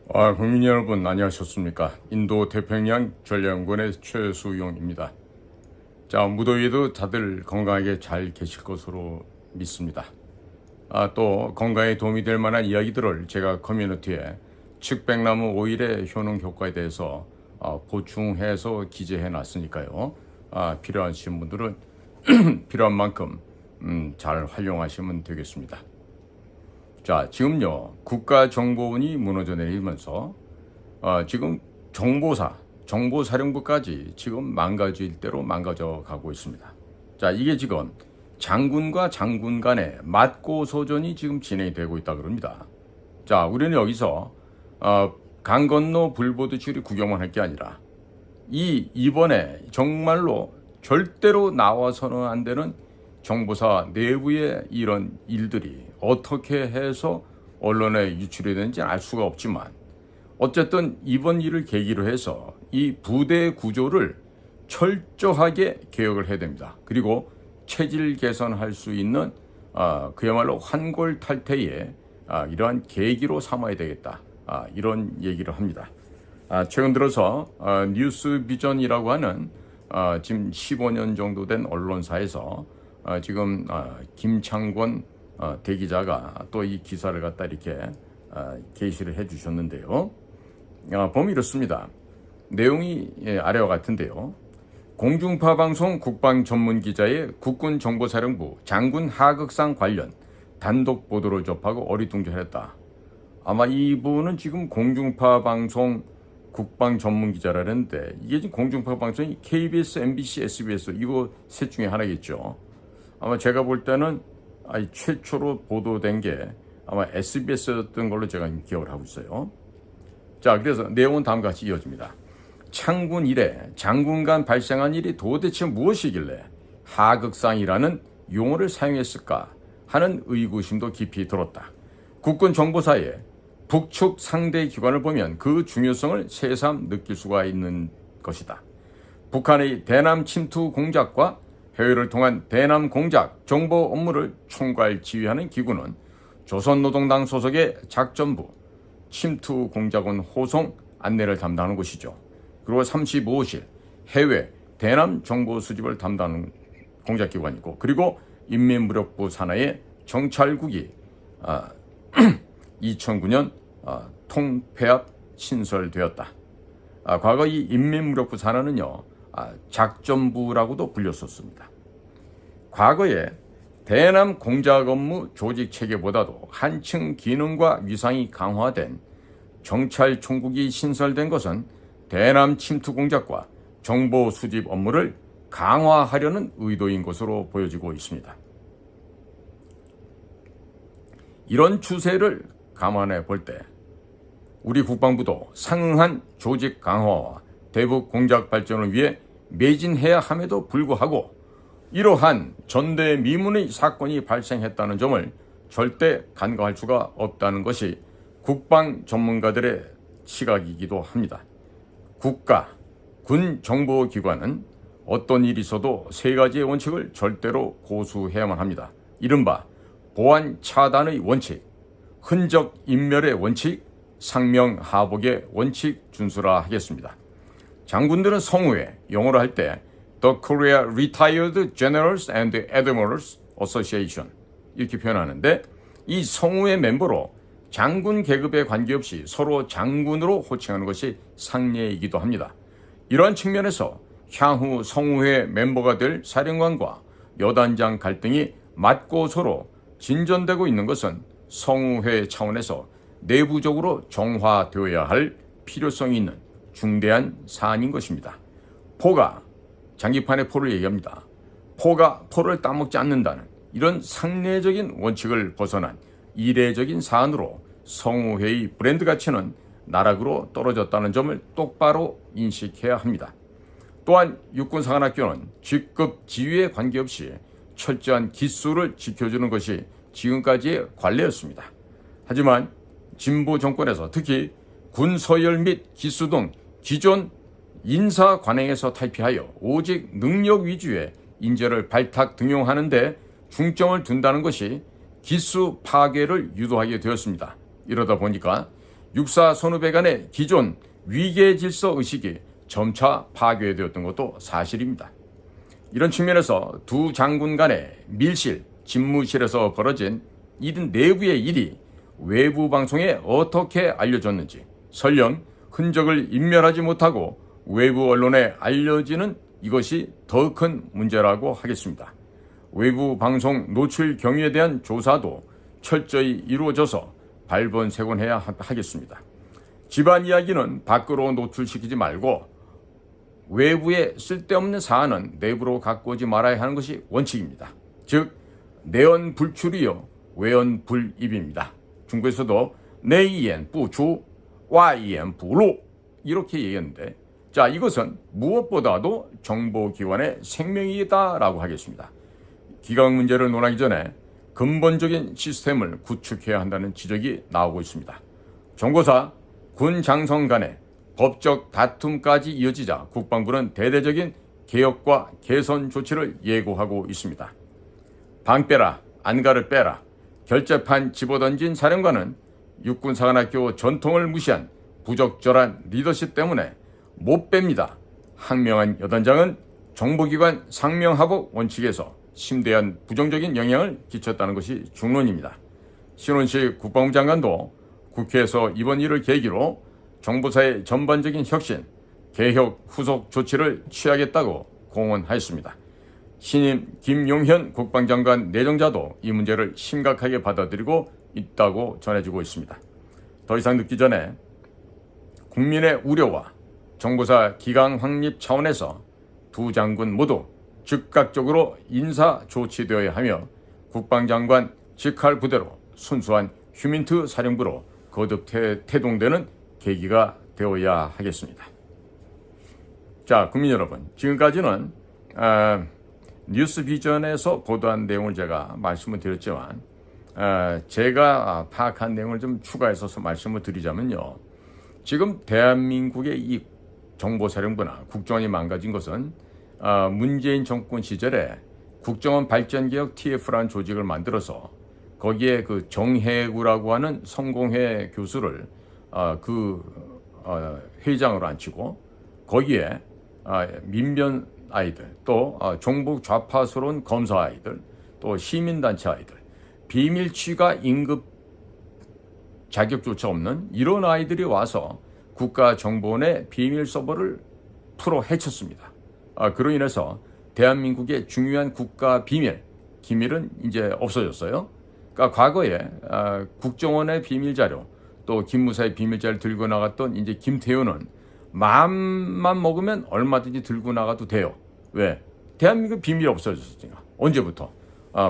국민 여러분 안녕하셨습니까? 인도 태평양 전략연구원의 최수용입니다. 자, 무더위에도 다들 건강하게 잘 계실 것으로 믿습니다. 또 건강에 도움이 될 만한 이야기들을 제가 커뮤니티에 측백나무 오일의 효능 효과에 대해서 보충해서 기재해 놨으니까요. 필요하신 분들은 필요한 만큼 잘 활용하시면 되겠습니다. 자, 지금요, 국가정보원이 무너져 내리면서 지금 정보사령부까지 지금 망가질 대로 망가져 가고 있습니다. 자, 이게 지금 장군과 장군 간의 맞고소전이 지금 진행이 되고 있다 그럽니다. 자, 우리는 여기서 강 건너 불 보듯이 구경만 할 게 아니라 이번에 정말로 절대로 나와서는 안 되는 정보사 내부의 이런 일들이 어떻게 해서 언론에 유출이 되는지 알 수가 없지만 어쨌든 이번 일을 계기로 해서 이 부대 구조를 철저하게 개혁을 해야 됩니다. 그리고 체질 개선할 수 있는 그야말로 환골탈태의 이러한 계기로 삼아야 되겠다. 이런 얘기를 합니다. 최근 들어서 뉴스비전이라고 하는 지금 15년 정도 된 언론사에서 지금 김창권 대기자가 또 이 기사를 갖다 이렇게 게시를 해주셨는데요. 보면 이렇습니다. 내용이 아래와 같은데요. 공중파 방송 국방전문기자의 국군정보사령부 장군 하극상 관련 단독 보도를 접하고 어리둥절했다. 아마 이분은 지금 공중파 방송 국방전문기자라는데 이게 지금 공중파 방송이 KBS, MBC, SBS 이거 셋 중에 하나겠죠. 아마 제가 볼 때는 최초로 보도된 게 아마 SBS였던 걸로 제가 기억을 하고 있어요. 자, 그래서 내용은 다음과 같이 이어집니다. 창군 이래 장군 간 발생한 일이 도대체 무엇이길래 하극상이라는 용어를 사용했을까 하는 의구심도 깊이 들었다. 국군 정보사의 북측 상대 기관을 보면 그 중요성을 새삼 느낄 수가 있는 것이다. 북한의 대남 침투 공작과 해외를 통한 대남 공작 정보 업무를 총괄 지휘하는 기구는 조선노동당 소속의 작전부 침투 공작원 호송 안내를 담당하는 곳이죠. 그리고 35호실 해외 대남 정보 수집을 담당하는 공작기관이고, 그리고 인민무력부 산하의 정찰국이 2009년 통폐합 신설되었다. 과거 이 인민무력부 산하는요, 작전부라고도 불렸었습니다. 과거에 대남 공작 업무 조직 체계보다도 한층 기능과 위상이 강화된 정찰총국이 신설된 것은 대남 침투 공작과 정보 수집 업무를 강화하려는 의도인 것으로 보여지고 있습니다. 이런 추세를 감안해 볼 때 우리 국방부도 상응한 조직 강화와 대북 공작 발전을 위해 매진해야 함에도 불구하고 이러한 전대미문의 사건이 발생했다는 점을 절대 간과할 수가 없다는 것이 국방 전문가들의 시각이기도 합니다. 국가, 군 정보기관은 어떤 일이 있어도 세 가지의 원칙을 절대로 고수해야만 합니다. 이른바 보안 차단의 원칙, 흔적 인멸의 원칙, 상명하복의 원칙 준수라 하겠습니다. 장군들은 성우에 영어로 할 때 The Korea Retired Generals and Admirals Association 이렇게 표현하는데, 이 성우의 멤버로 장군 계급에 관계없이 서로 장군으로 호칭하는 것이 상례이기도 합니다. 이러한 측면에서 향후 성우회 멤버가 될 사령관과 여단장 갈등이 맞고 서로 진전되고 있는 것은 성우회 차원에서 내부적으로 정화되어야 할 필요성이 있는 중대한 사안인 것입니다. 포가 장기판의 포를 얘기합니다. 포가 포를 따먹지 않는다는 이런 상례적인 원칙을 벗어난 이례적인 사안으로 성우회의 브랜드 가치는 나락으로 떨어졌다는 점을 똑바로 인식해야 합니다. 또한 육군사관학교는 직급 지위에 관계없이 철저한 기수를 지켜주는 것이 지금까지의 관례였습니다. 하지만 진보 정권에서 특히 군서열 및 기수 등 기존 인사 관행에서 탈피하여 오직 능력 위주의 인재를 발탁 등용하는 데 중점을 둔다는 것이 기수 파괴를 유도하게 되었습니다. 이러다 보니까 육사 선후배 간의 기존 위계 질서 의식이 점차 파괴되었던 것도 사실입니다. 이런 측면에서 두 장군 간의 밀실, 집무실에서 벌어진 이들 내부의 일이 외부 방송에 어떻게 알려졌는지 설령 흔적을 인멸하지 못하고 외부 언론에 알려지는 이것이 더 큰 문제라고 하겠습니다. 외부 방송 노출 경위에 대한 조사도 철저히 이루어져서 발본색원해야 하겠습니다. 집안 이야기는 밖으로 노출시키지 말고 외부에 쓸데없는 사안은 내부로 갖고 오지 말아야 하는 것이 원칙입니다. 즉 내연 불출이요 외연 불입입니다. 중국에서도 내연 부추 와연 불로 이렇게 얘기했는데 자 이것은 무엇보다도 정보기관의 생명이다라고 하겠습니다. 기강 문제를 논하기 전에 근본적인 시스템을 구축해야 한다는 지적이 나오고 있습니다. 정보사, 군 장성 간의 법적 다툼까지 이어지자 국방부는 대대적인 개혁과 개선 조치를 예고하고 있습니다. 방 빼라, 안가를 빼라, 결재판 집어던진 사령관은 육군사관학교 전통을 무시한 부적절한 리더십 때문에 못 뺍니다. 항명한 여단장은 정보기관 상명하복 원칙에서 심대한 부정적인 영향을 끼쳤다는 것이 중론입니다. 신원식 국방부 장관도 국회에서 이번 일을 계기로 정보사의 전반적인 혁신, 개혁 후속 조치를 취하겠다고 공언하였습니다. 신임 김용현 국방장관 내정자도 이 문제를 심각하게 받아들이고 있다고 전해지고 있습니다. 더 이상 늦기 전에 국민의 우려와 정보사 기강 확립 차원에서 두 장군 모두 즉각적으로 인사 조치되어야 하며 국방장관 직할 부대로 순수한 휴민트 사령부로 거듭 태동되는 계기가 되어야 하겠습니다. 자, 국민 여러분, 지금까지는 뉴스비전에서 보도한 내용을 제가 말씀을 드렸지만 제가 파악한 내용을 좀 추가해서 말씀을 드리자면요. 지금 대한민국의 이 정보사령부나 국정원이 망가진 것은 문재인 정권 시절에 국정원 발전개혁 TF라는 조직을 만들어서 거기에 그 정해구라고 하는 성공회 교수를 회장으로 앉히고 거기에 민변 아이들 또 종북 좌파스러운 검사 아이들 또 시민단체 아이들 비밀 취가 임급 자격조차 없는 이런 아이들이 와서 국가정보원의 비밀 서버를 풀어 헤쳤습니다. 그로 인해서 대한민국의 중요한 국가 비밀, 기밀은 이제 없어졌어요. 그러니까 과거에 국정원의 비밀 자료, 또 김무사의 비밀 자료를 들고 나갔던 이제 김태효는 마음만 먹으면 얼마든지 들고 나가도 돼요. 왜? 대한민국 비밀이 없어졌으니까. 언제부터?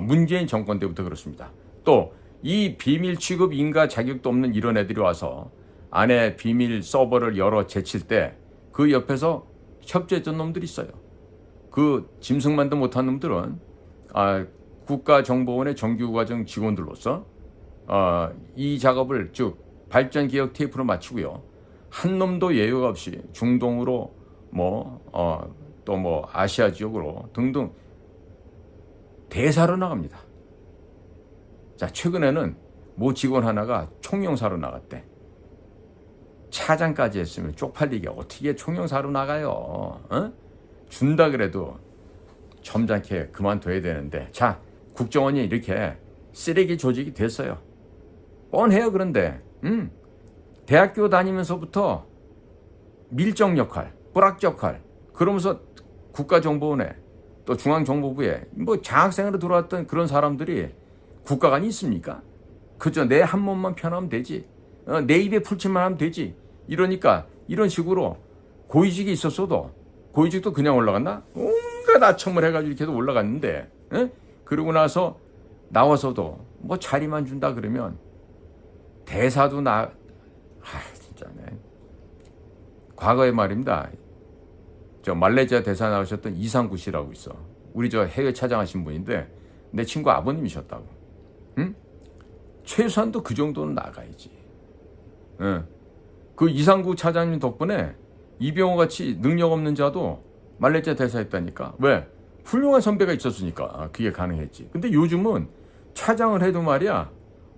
문재인 정권 때부터 그렇습니다. 또 이 비밀 취급 인가 자격도 없는 이런 애들이 와서 안에 비밀 서버를 열어 제칠 때 그 옆에서 협조했던 놈들이 있어요. 그 짐승만도 못한 놈들은 국가정보원의 정규과정 직원들로서 이 작업을 즉 발전개혁 테이프로 마치고요. 한 놈도 예외가 없이 중동으로 또 아시아 지역으로 등등 대사로 나갑니다. 자, 최근에는 모 직원 하나가 총영사로 나갔대. 차장까지 했으면 쪽팔리게 어떻게 총영사로 나가요? 준다 그래도 점잖게 그만둬야 되는데 자, 국정원이 이렇게 쓰레기 조직이 됐어요. 뻔해요. 그런데 대학교 다니면서부터 밀정 역할, 뿌락 역할 그러면서 국가정보원에 또 중앙정보부에 장학생으로 들어왔던 그런 사람들이 국가관이 있습니까? 그저 내 한 몸만 편하면 되지. 내 입에 풀칠만 하면 되지. 이러니까 이런 식으로 고위직이 있었어도 고위직도 그냥 올라갔나? 온갖 아첨을 해가지고 이렇게 해도 올라갔는데 그러고 나서 나와서도 자리만 준다 그러면 대사도 진짜네. 과거에 말입니다. 저 말레이시아 대사 나오셨던 이상구 씨라고 있어. 우리 저 해외 차장하신 분인데 내 친구 아버님이셨다고. 최소한도 그 정도는 나가야지. 그 이상구 차장님 덕분에 이병호 같이 능력 없는 자도 말레이시아 대사했다니까. 왜? 훌륭한 선배가 있었으니까 그게 가능했지. 근데 요즘은 차장을 해도 말이야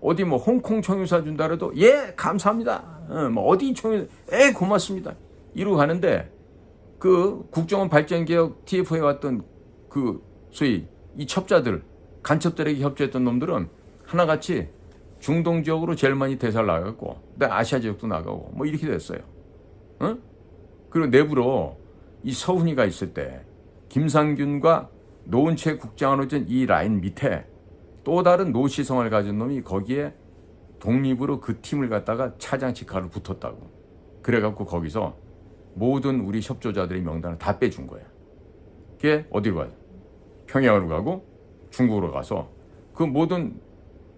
어디 홍콩 청유사 준다 그래도 예 감사합니다 뭐 어디 총회 고맙습니다 이러고 가는데 그 국정원 발전개혁 TF에 왔던 그 소위 이 첩자들 간첩들에게 협조했던 놈들은 하나같이 중동 지역으로 제일 많이 대사를 나가고 그다음에 아시아 지역도 나가고 뭐 이렇게 됐어요. 그리고 내부로 이 서훈이가 있을 때 김상균과 노은채 국장으로진 이 라인 밑에 또 다른 노시성을 가진 놈이 거기에 독립으로 그 팀을 갖다가 차장 직하로 붙었다고. 그래갖고 거기서 모든 우리 협조자들의 명단을 다 빼준 거야. 그게 어디로 가요? 평양으로 가고 중국으로 가서 그 모든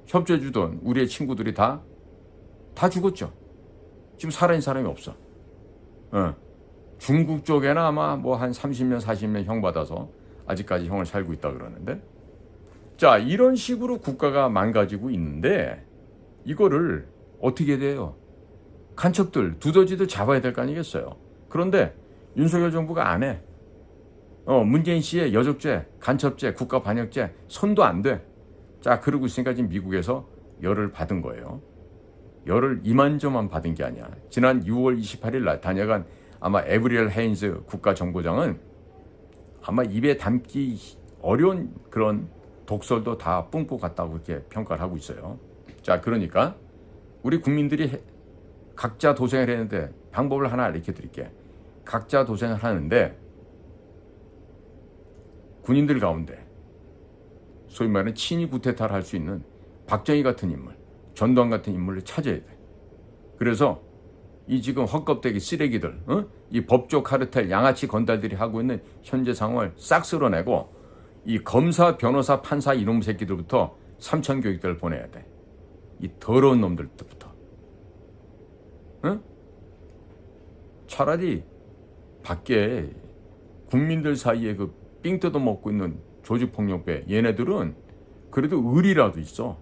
협조해주던 우리의 친구들이 다 죽었죠. 지금 살아있는 사람이 없어. 중국 쪽에나 아마 뭐 한 30년 40년 형 받아서 아직까지 형을 살고 있다 그러는데, 자 이런 식으로 국가가 망가지고 있는데 이거를 어떻게 돼요? 간첩들 두더지들 잡아야 될 거 아니겠어요? 그런데 윤석열 정부가 안 해. 문재인 씨의 여적죄, 간첩죄, 국가 반역죄 손도 안 돼. 자 그러고 있으니까 지금 미국에서 열을 받은 거예요. 열을 이만저만 받은 게 아니야. 지난 6월 28일 날 다녀간 아마 에브리얼 헤인즈 국가정보장은 아마 입에 담기 어려운 그런 독설도 다 뿜고 갔다고 그렇게 평가를 하고 있어요. 자 그러니까 우리 국민들이 각자 도생을 했는데 방법을 하나 알려 드릴게. 각자 도생을 하는데 군인들 가운데 소위 말하는 친위 구테타를 할 수 있는 박정희 같은 인물, 전두환 같은 인물을 찾아야 돼. 그래서 이 지금 헛껍데기 쓰레기들, 이 법조 카르텔 양아치 건달들이 하고 있는 현재 상황을 싹 쓸어내고 이 검사, 변호사, 판사 이놈 새끼들부터 삼천 교육대를 보내야 돼. 이 더러운 놈들부터. 차라리 밖에 국민들 사이에 그 삥 뜯어먹고 있는 조직폭력배 얘네들은 그래도 의리라도 있어.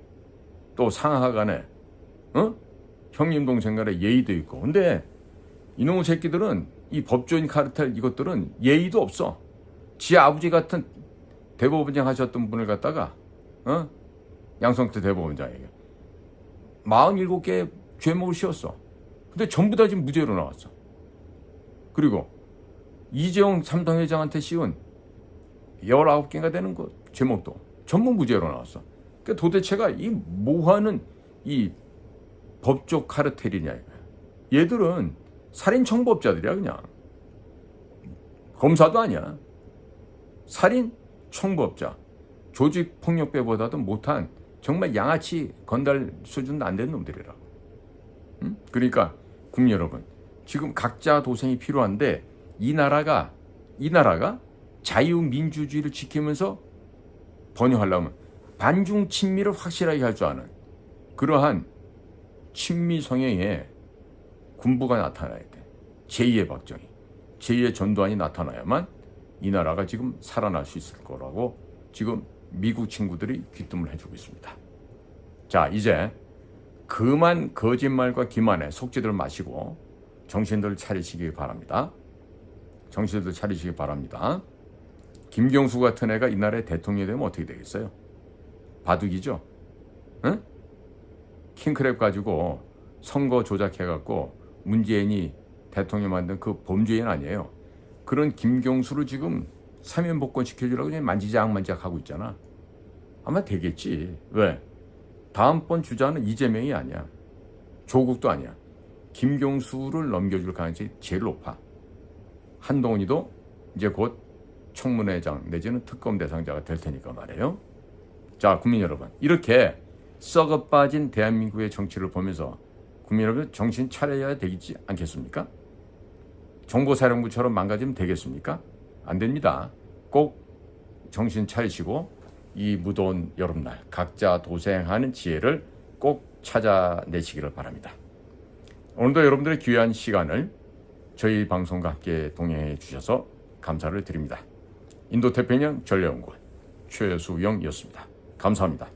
또 상하 간에 형님 동생 간에 예의도 있고. 근데 이놈의 새끼들은 이 법조인 카르텔 이것들은 예의도 없어. 지 아버지 같은 대법원장 하셨던 분을 갖다가 양성태 대법원장에게 47개의 죄목을 씌웠어. 근데 전부 다 지금 무죄로 나왔어. 그리고 이재용 삼성회장한테 씌운 19개가 되는 것 제목도 전부 무죄로 나왔어. 그러니까 도대체가 이 뭐하는 이 법조 카르텔이냐 이거야. 얘들은 살인 청부업자들이야. 그냥 검사도 아니야. 살인 청부업자, 조직폭력배보다도 못한 정말 양아치 건달 수준도 안 되는 놈들이라고. 그러니까 국민 여러분, 지금 각자 도생이 필요한데 이 나라가 자유민주주의를 지키면서 번영하려면 반중 친미를 확실하게 할 줄 아는 그러한 친미 성향의 군부가 나타나야 돼. 제2의 박정희, 제2의 전두환이 나타나야만 이 나라가 지금 살아날 수 있을 거라고 지금 미국 친구들이 귀뜸을 해주고 있습니다. 자, 이제 그만 거짓말과 기만에 속지들 마시고 정신들 차리시기 바랍니다. 정신들 차리시기 바랍니다. 김경수 같은 애가 이 나라의 대통령이 되면 어떻게 되겠어요? 바둑이죠. 응? 킹크랩 가지고 선거 조작해갖고 문재인이 대통령 만든 그 범죄인 아니에요. 그런 김경수를 지금 사면복권 시켜주려고 그냥 만지작 하고 있잖아. 아마 되겠지. 왜? 다음번 주자는 이재명이 아니야. 조국도 아니야. 김경수를 넘겨줄 가능성이 제일 높아. 한동훈이도 이제 곧 청문회장 내지는 특검 대상자가 될 테니까 말이에요. 자, 국민 여러분, 이렇게 썩어 빠진 대한민국의 정치를 보면서 국민 여러분 정신 차려야 되겠지 않겠습니까? 정보사령부처럼 망가지면 되겠습니까? 안 됩니다. 꼭 정신 차리시고 이 무더운 여름날 각자 도생하는 지혜를 꼭 찾아내시기를 바랍니다. 오늘도 여러분들의 귀한 시간을 저희 방송과 함께 동행해 주셔서 감사를 드립니다. 인도태평양 전략연구원 최수영이었습니다. 감사합니다.